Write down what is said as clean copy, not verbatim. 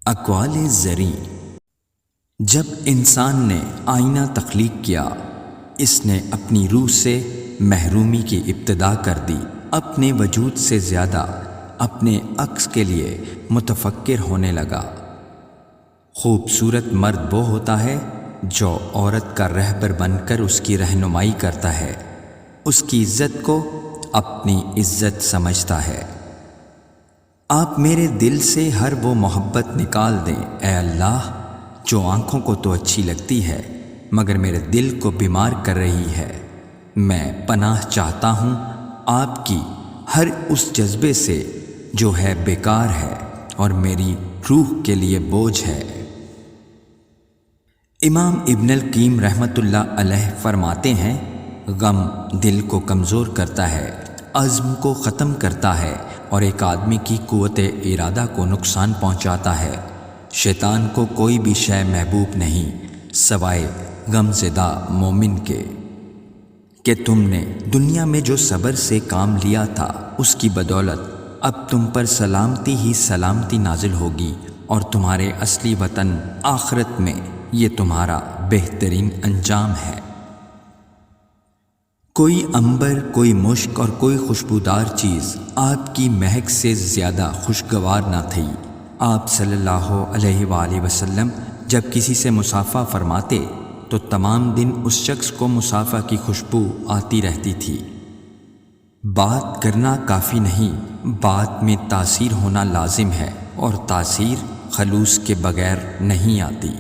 اقوال زری۔ جب انسان نے آئینہ تخلیق کیا، اس نے اپنی روح سے محرومی کی ابتدا کر دی، اپنے وجود سے زیادہ اپنے عکس کے لیے متفکر ہونے لگا۔ خوبصورت مرد وہ ہوتا ہے جو عورت کا رہبر بن کر اس کی رہنمائی کرتا ہے، اس کی عزت کو اپنی عزت سمجھتا ہے۔ آپ میرے دل سے ہر وہ محبت نکال دیں اے اللہ جو آنکھوں کو تو اچھی لگتی ہے مگر میرے دل کو بیمار کر رہی ہے۔ میں پناہ چاہتا ہوں آپ کی ہر اس جذبے سے جو ہے بیکار ہے اور میری روح کے لیے بوجھ ہے۔ امام ابن القیم رحمۃ اللہ علیہ فرماتے ہیں، غم دل کو کمزور کرتا ہے، عزم کو ختم کرتا ہے اور ایک آدمی کی قوت ارادہ کو نقصان پہنچاتا ہے۔ شیطان کو کوئی بھی شے محبوب نہیں سوائے غم زدہ مومن کے، کہ تم نے دنیا میں جو صبر سے کام لیا تھا اس کی بدولت اب تم پر سلامتی ہی سلامتی نازل ہوگی اور تمہارے اصلی وطن آخرت میں یہ تمہارا بہترین انجام ہے۔ کوئی عنبر، کوئی مشک اور کوئی خوشبودار چیز آپ کی مہک سے زیادہ خوشگوار نہ تھی۔ آپ صلی اللہ علیہ وآلہ وسلم جب کسی سے مصافحہ فرماتے تو تمام دن اس شخص کو مصافحہ کی خوشبو آتی رہتی تھی۔ بات کرنا کافی نہیں، بات میں تاثیر ہونا لازم ہے اور تاثیر خلوص کے بغیر نہیں آتی۔